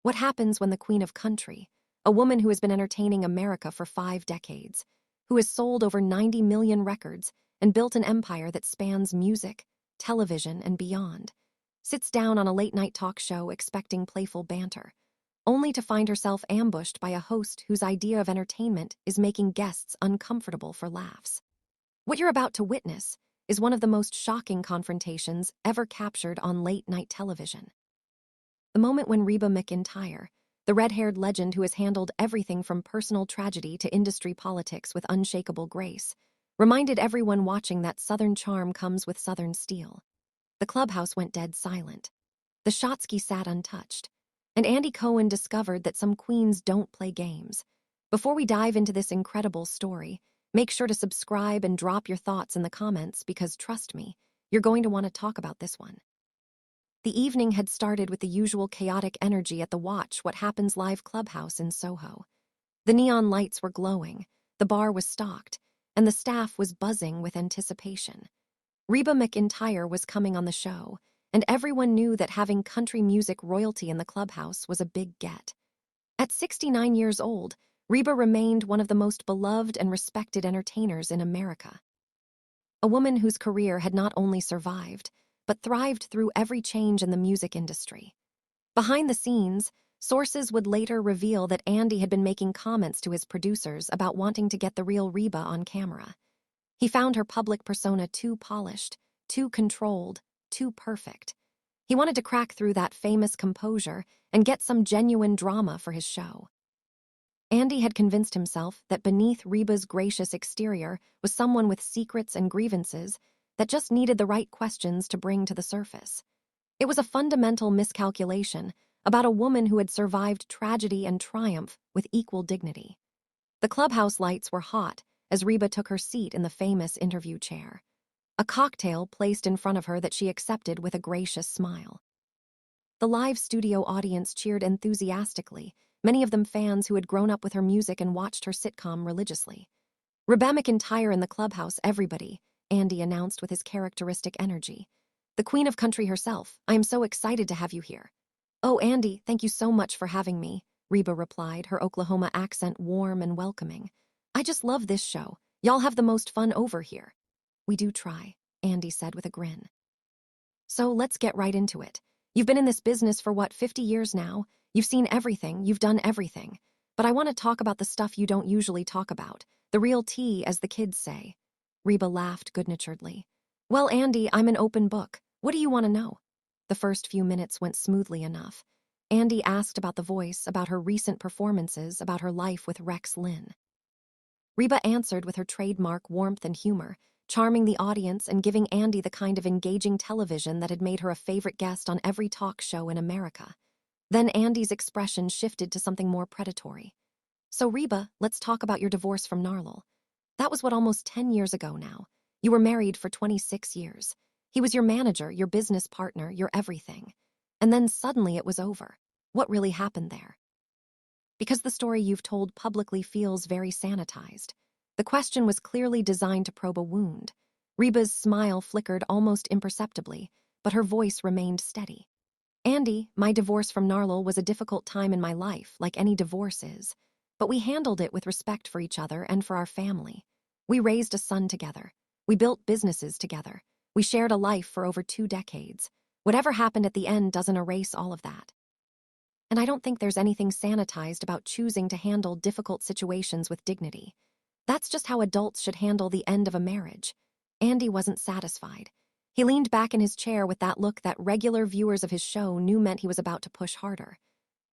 What happens when the queen of country, a woman who has been entertaining America for 5 decades, who has sold over 90 million records and built an empire that spans music, television, and beyond, sits down on a late-night talk show expecting playful banter, only to find herself ambushed by a host whose idea of entertainment is making guests uncomfortable for laughs? What you're about to witness is one of the most shocking confrontations ever captured on late-night television. The moment when Reba McEntire, the red-haired legend who has handled everything from personal tragedy to industry politics with unshakable grace, reminded everyone watching that Southern charm comes with Southern steel. The clubhouse went dead silent. The Shotsky sat untouched. And Andy Cohen discovered that some queens don't play games. Before we dive into this incredible story, make sure to subscribe and drop your thoughts in the comments because, trust me, you're going to want to talk about this one. The evening had started with the usual chaotic energy at the Watch What Happens Live clubhouse in Soho. The neon lights were glowing, the bar was stocked, and the staff was buzzing with anticipation. Reba McEntire was coming on the show, and everyone knew that having country music royalty in the clubhouse was a big get. At 69 years old, Reba remained one of the most beloved and respected entertainers in America. A woman whose career had not only survived, but thrived through every change in the music industry. Behind the scenes, sources would later reveal that Andy had been making comments to his producers about wanting to get the real Reba on camera. He found her public persona too polished, too controlled, too perfect. He wanted to crack through that famous composure and get some genuine drama for his show. Andy had convinced himself that beneath Reba's gracious exterior was someone with secrets and grievances that just needed the right questions to bring to the surface. It was a fundamental miscalculation about a woman who had survived tragedy and triumph with equal dignity. The clubhouse lights were hot as Reba took her seat in the famous interview chair. A cocktail placed in front of her that she accepted with a gracious smile. The live studio audience cheered enthusiastically, many of them fans who had grown up with her music and watched her sitcom religiously. Reba McEntire in the clubhouse, everybody, Andy announced with his characteristic energy. The Queen of Country herself, I am so excited to have you here. Oh, Andy, thank you so much for having me, Reba replied, her Oklahoma accent warm and welcoming. I just love this show. Y'all have the most fun over here. We do try, Andy said with a grin. So let's get right into it. You've been in this business for 50 years now? You've seen everything, you've done everything. But I want to talk about the stuff you don't usually talk about, the real tea, as the kids say. Reba laughed good-naturedly. Well, Andy, I'm an open book. What do you want to know? The first few minutes went smoothly enough. Andy asked about the voice, about her recent performances, about her life with Rex Lynn. Reba answered with her trademark warmth and humor, charming the audience and giving Andy the kind of engaging television that had made her a favorite guest on every talk show in America. Then Andy's expression shifted to something more predatory. So Reba, let's talk about your divorce from Narl. That was almost 10 years ago now. You were married for 26 years. He was your manager, your business partner, your everything. And then suddenly it was over. What really happened there? Because the story you've told publicly feels very sanitized. The question was clearly designed to probe a wound. Reba's smile flickered almost imperceptibly, but her voice remained steady. Andy, my divorce from Narl was a difficult time in my life, like any divorce is. But we handled it with respect for each other and for our family. We raised a son together. We built businesses together. We shared a life for over 2 decades. Whatever happened at the end doesn't erase all of that. And I don't think there's anything sanitized about choosing to handle difficult situations with dignity. That's just how adults should handle the end of a marriage. Andy wasn't satisfied. He leaned back in his chair with that look that regular viewers of his show knew meant he was about to push harder.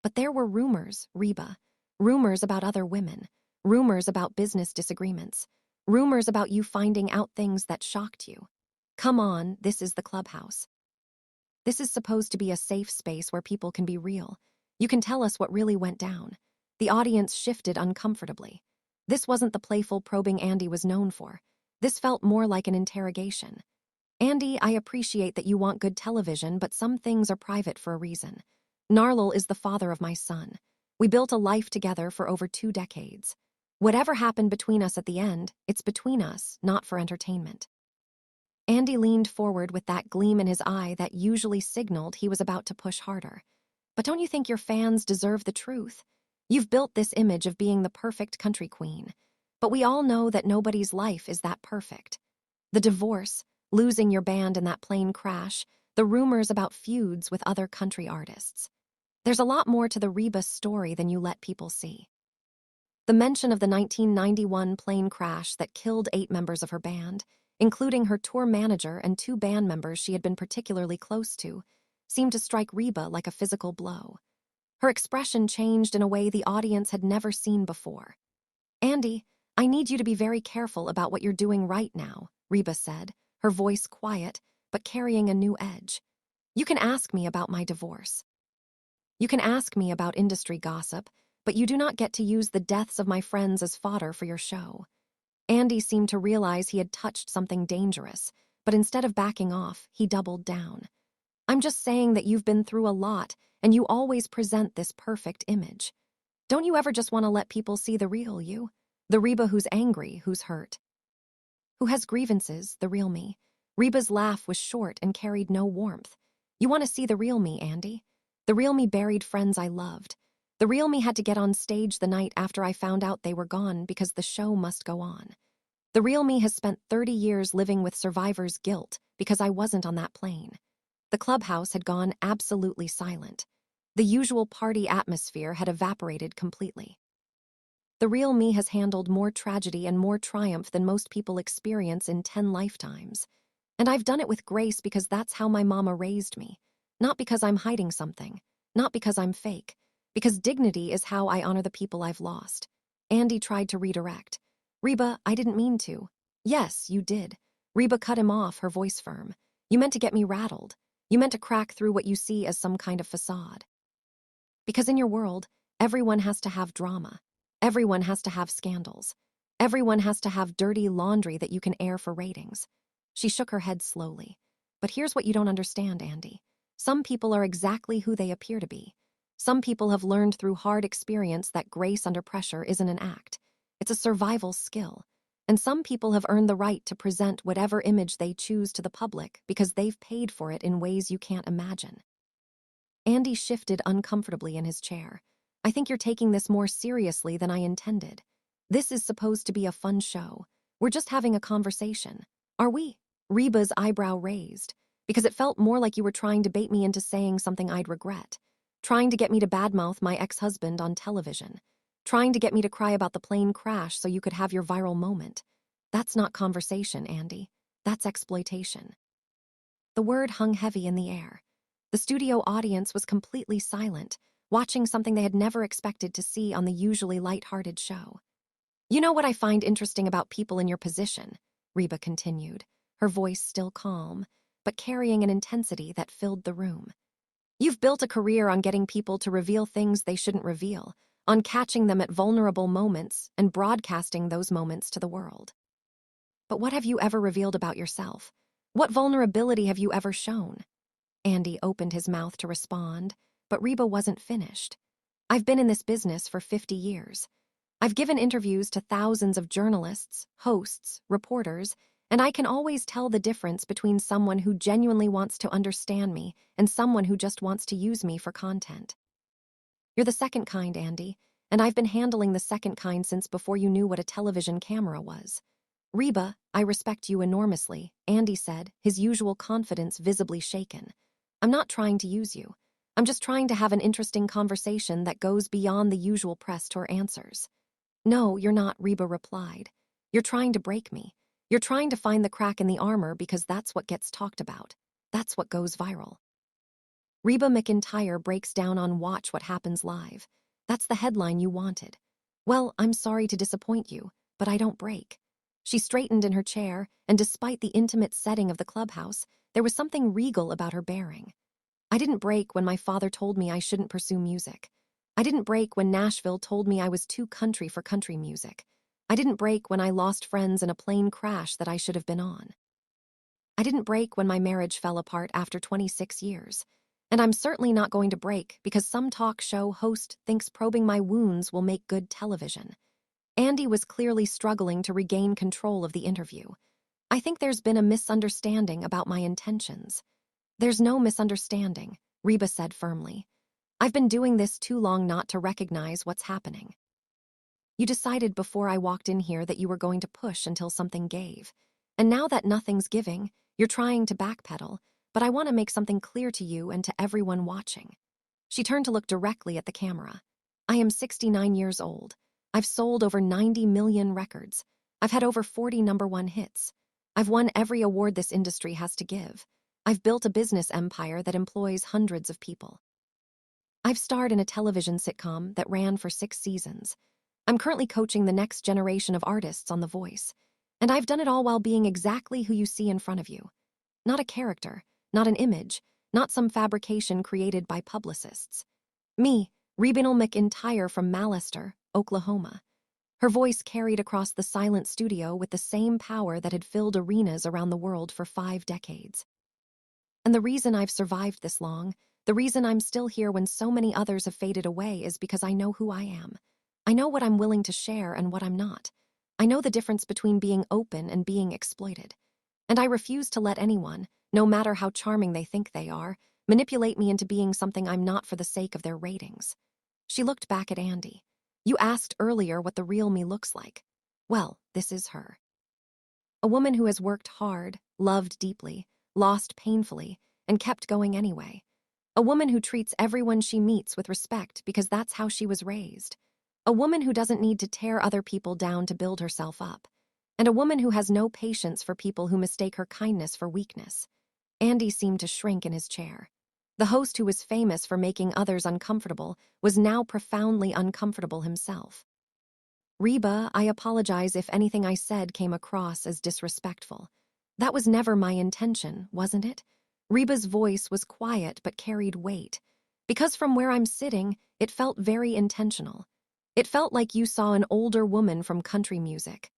But there were rumors, Reba. Rumors about other women. Rumors about business disagreements. Rumors about you finding out things that shocked you. Come on, this is the clubhouse. This is supposed to be a safe space where people can be real. You can tell us what really went down. The audience shifted uncomfortably. This wasn't the playful probing Andy was known for. This felt more like an interrogation. Andy, I appreciate that you want good television, but some things are private for a reason. Narl is the father of my son. We built a life together for over 2 decades. Whatever happened between us at the end, it's between us, not for entertainment. Andy leaned forward with that gleam in his eye that usually signaled he was about to push harder. But don't you think your fans deserve the truth? You've built this image of being the perfect country queen, but we all know that nobody's life is that perfect. The divorce, losing your band in that plane crash, the rumors about feuds with other country artists. There's a lot more to the Reba story than you let people see. The mention of the 1991 plane crash that killed 8 members of her band, including her tour manager and 2 band members she had been particularly close to, seemed to strike Reba like a physical blow. Her expression changed in a way the audience had never seen before. "Andy, I need you to be very careful about what you're doing right now," Reba said, her voice quiet, but carrying a new edge. "You can ask me about my divorce. You can ask me about industry gossip, but you do not get to use the deaths of my friends as fodder for your show." Andy seemed to realize he had touched something dangerous, but instead of backing off, he doubled down. "I'm just saying that you've been through a lot, and you always present this perfect image. Don't you ever just want to let people see the real you? The Reba who's angry, who's hurt, who has grievances, the real me." Reba's laugh was short and carried no warmth. "You want to see the real me, Andy? The real me buried friends I loved. The real me had to get on stage the night after I found out they were gone because the show must go on. The real me has spent 30 years living with survivor's guilt because I wasn't on that plane." The clubhouse had gone absolutely silent. The usual party atmosphere had evaporated completely. "The real me has handled more tragedy and more triumph than most people experience in 10 lifetimes. And I've done it with grace because that's how my mama raised me. Not because I'm hiding something. Not because I'm fake. Because dignity is how I honor the people I've lost." Andy tried to redirect. "Reba, I didn't mean to." "Yes, you did." Reba cut him off, her voice firm. "You meant to get me rattled. You meant to crack through what you see as some kind of facade. Because in your world, everyone has to have drama. Everyone has to have scandals. Everyone has to have dirty laundry that you can air for ratings." She shook her head slowly. "But here's what you don't understand, Andy. Some people are exactly who they appear to be. Some people have learned through hard experience that grace under pressure isn't an act. It's a survival skill. And some people have earned the right to present whatever image they choose to the public because they've paid for it in ways you can't imagine." Andy shifted uncomfortably in his chair. "I think you're taking this more seriously than I intended. This is supposed to be a fun show. We're just having a conversation. Are we?" Reba's eyebrow raised, because it felt more like you were trying to bait me into saying something I'd regret. Trying to get me to badmouth my ex-husband on television. Trying to get me to cry about the plane crash so you could have your viral moment. That's not conversation, Andy. That's exploitation." The word hung heavy in the air. The studio audience was completely silent, watching something they had never expected to see on the usually light-hearted show. "You know what I find interesting about people in your position?" Reba continued, her voice still calm, but carrying an intensity that filled the room. "You've built a career on getting people to reveal things they shouldn't reveal, on catching them at vulnerable moments and broadcasting those moments to the world. But what have you ever revealed about yourself? What vulnerability have you ever shown?" Andy opened his mouth to respond, but Reba wasn't finished. "I've been in this business for 50 years. I've given interviews to thousands of journalists, hosts, reporters, and I can always tell the difference between someone who genuinely wants to understand me and someone who just wants to use me for content. You're the second kind, Andy, and I've been handling the second kind since before you knew what a television camera was." "Reba, I respect you enormously," Andy said, his usual confidence visibly shaken. "I'm not trying to use you. I'm just trying to have an interesting conversation that goes beyond the usual press tour answers." "No, you're not," Reba replied. "You're trying to break me. You're trying to find the crack in the armor because that's what gets talked about. That's what goes viral." Reba McEntire breaks down on Watch What Happens Live. That's the headline you wanted. Well, I'm sorry to disappoint you, but I don't break. She straightened in her chair, and despite the intimate setting of the clubhouse, there was something regal about her bearing. "I didn't break when my father told me I shouldn't pursue music. I didn't break when Nashville told me I was too country for country music. I didn't break when I lost friends in a plane crash that I should have been on. I didn't break when my marriage fell apart after 26 years. And I'm certainly not going to break because some talk show host thinks probing my wounds will make good television." Andy was clearly struggling to regain control of the interview. "I think there's been a misunderstanding about my intentions." "There's no misunderstanding," Reba said firmly. I've been doing this too long not to recognize what's happening. You decided before I walked in here that you were going to push until something gave. And now that nothing's giving, you're trying to backpedal, but I want to make something clear to you and to everyone watching. She turned to look directly at the camera. I am 69 years old. I've sold over 90 million records. I've had over 40 #1 hits. I've won every award this industry has to give. I've built a business empire that employs hundreds of people. I've starred in a television sitcom that ran for 6 seasons. I'm currently coaching the next generation of artists on The Voice. And I've done it all while being exactly who you see in front of you. Not a character, not an image, not some fabrication created by publicists. Me, Reba McEntire from Mallister, Oklahoma. Her voice carried across the silent studio with the same power that had filled arenas around the world for 5 decades. And the reason I've survived this long, the reason I'm still here when so many others have faded away is because I know who I am. I know what I'm willing to share and what I'm not. I know the difference between being open and being exploited. And I refuse to let anyone, no matter how charming they think they are, manipulate me into being something I'm not for the sake of their ratings. She looked back at Andy. You asked earlier what the real me looks like. Well, this is her. A woman who has worked hard, loved deeply, lost painfully, and kept going anyway. A woman who treats everyone she meets with respect because that's how she was raised. A woman who doesn't need to tear other people down to build herself up. And a woman who has no patience for people who mistake her kindness for weakness. Andy seemed to shrink in his chair. The host who was famous for making others uncomfortable was now profoundly uncomfortable himself. Reba, I apologize if anything I said came across as disrespectful. That was never my intention, wasn't it? Reba's voice was quiet but carried weight. Because from where I'm sitting, it felt very intentional. It felt like you saw an older woman from country music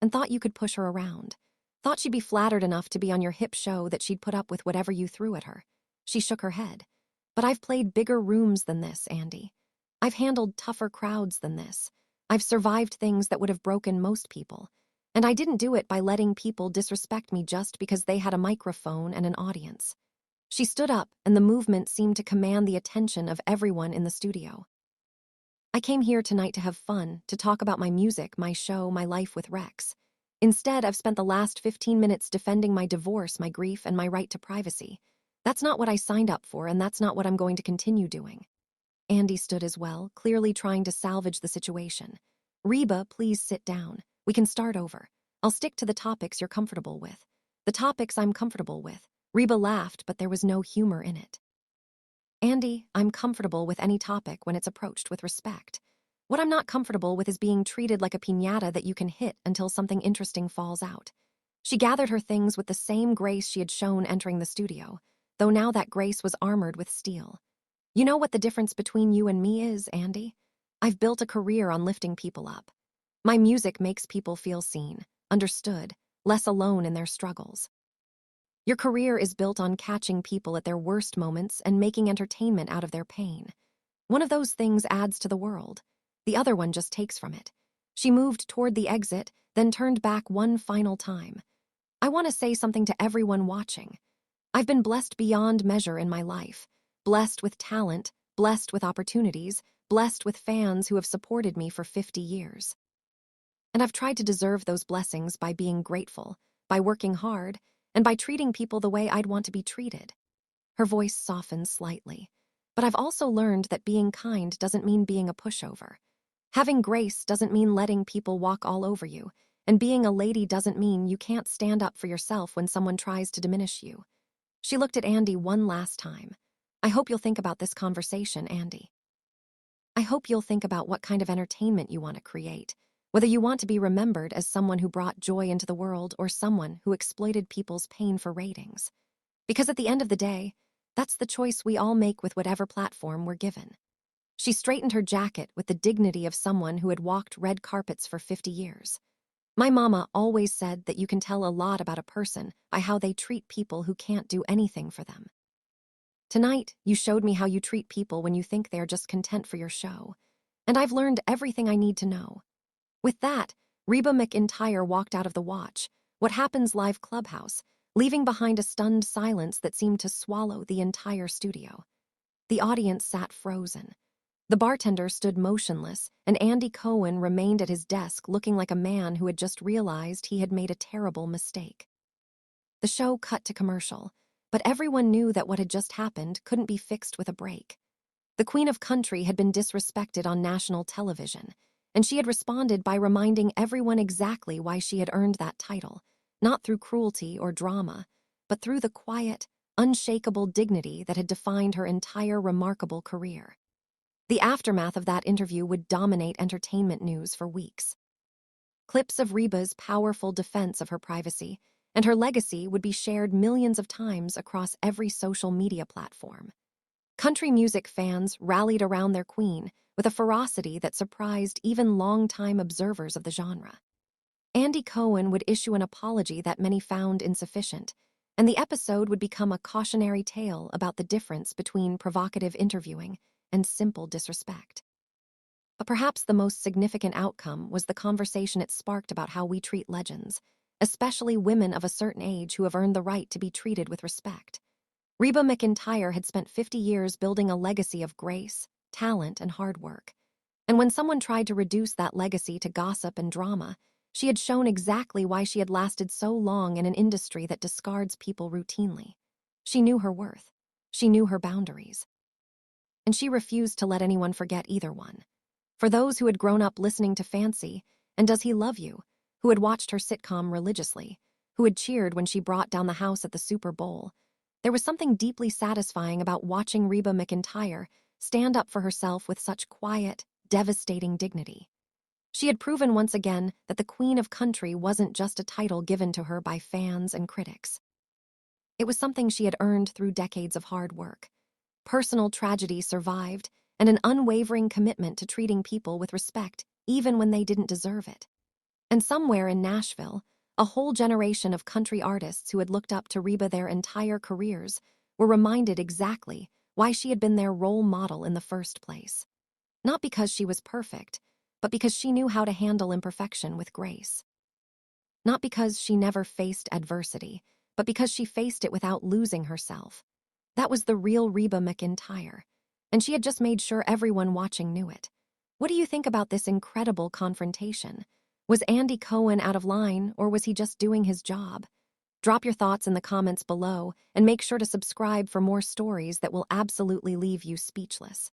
and thought you could push her around. Thought she'd be flattered enough to be on your hip show that she'd put up with whatever you threw at her. She shook her head. But I've played bigger rooms than this, Andy. I've handled tougher crowds than this. I've survived things that would have broken most people. And I didn't do it by letting people disrespect me just because they had a microphone and an audience. She stood up, and the movement seemed to command the attention of everyone in the studio. I came here tonight to have fun, to talk about my music, my show, my life with Rex. Instead, I've spent the last 15 minutes defending my divorce, my grief, and my right to privacy. That's not what I signed up for, and that's not what I'm going to continue doing. Andy stood as well, clearly trying to salvage the situation. Reba, please sit down. We can start over. I'll stick to the topics you're comfortable with. The topics I'm comfortable with. Reba laughed, but there was no humor in it. Andy, I'm comfortable with any topic when it's approached with respect. What I'm not comfortable with is being treated like a piñata that you can hit until something interesting falls out. She gathered her things with the same grace she had shown entering the studio, though now that grace was armored with steel. You know what the difference between you and me is, Andy? I've built a career on lifting people up. My music makes people feel seen, understood, less alone in their struggles. Your career is built on catching people at their worst moments and making entertainment out of their pain. One of those things adds to the world. The other one just takes from it. She moved toward the exit, then turned back one final time. I want to say something to everyone watching. I've been blessed beyond measure in my life. Blessed with talent, blessed with opportunities, blessed with fans who have supported me for 50 years. And I've tried to deserve those blessings by being grateful, by working hard, and by treating people the way I'd want to be treated. Her voice softened slightly. But I've also learned that being kind doesn't mean being a pushover. Having grace doesn't mean letting people walk all over you, and being a lady doesn't mean you can't stand up for yourself when someone tries to diminish you. She looked at Andy one last time. I hope you'll think about this conversation, Andy. I hope you'll think about what kind of entertainment you want to create, whether you want to be remembered as someone who brought joy into the world or someone who exploited people's pain for ratings. Because at the end of the day, that's the choice we all make with whatever platform we're given. She straightened her jacket with the dignity of someone who had walked red carpets for 50 years. My mama always said that you can tell a lot about a person by how they treat people who can't do anything for them. Tonight, you showed me how you treat people when you think they're just content for your show. And I've learned everything I need to know. With that, Reba McEntire walked out of the Watch, What Happens Live clubhouse, leaving behind a stunned silence that seemed to swallow the entire studio. The audience sat frozen. The bartender stood motionless, and Andy Cohen remained at his desk looking like a man who had just realized he had made a terrible mistake. The show cut to commercial, but everyone knew that what had just happened couldn't be fixed with a break. The Queen of Country had been disrespected on national television, and she had responded by reminding everyone exactly why she had earned that title, not through cruelty or drama, but through the quiet, unshakable dignity that had defined her entire remarkable career. The aftermath of that interview would dominate entertainment news for weeks. Clips of Reba's powerful defense of her privacy and her legacy would be shared millions of times across every social media platform. Country music fans rallied around their queen with a ferocity that surprised even longtime observers of the genre. Andy Cohen would issue an apology that many found insufficient, and the episode would become a cautionary tale about the difference between provocative interviewing and simple disrespect. But perhaps the most significant outcome was the conversation it sparked about how we treat legends, especially women of a certain age who have earned the right to be treated with respect. Reba McEntire had spent 50 years building a legacy of grace, talent, and hard work. And when someone tried to reduce that legacy to gossip and drama, she had shown exactly why she had lasted so long in an industry that discards people routinely. She knew her worth. She knew her boundaries. And she refused to let anyone forget either one. For those who had grown up listening to Fancy and Does He Love You, who had watched her sitcom religiously, who had cheered when she brought down the house at the Super Bowl, there was something deeply satisfying about watching Reba McEntire stand up for herself with such quiet, devastating dignity. She had proven once again that the Queen of Country wasn't just a title given to her by fans and critics. It was something she had earned through decades of hard work. Personal tragedy survived, and an unwavering commitment to treating people with respect even when they didn't deserve it. And somewhere in Nashville, a whole generation of country artists who had looked up to Reba their entire careers were reminded exactly why she had been their role model in the first place. Not because she was perfect, but because she knew how to handle imperfection with grace. Not because she never faced adversity, but because she faced it without losing herself. That was the real Reba McEntire, and she had just made sure everyone watching knew it. What do you think about this incredible confrontation? Was Andy Cohen out of line, or was he just doing his job? Drop your thoughts in the comments below, and make sure to subscribe for more stories that will absolutely leave you speechless.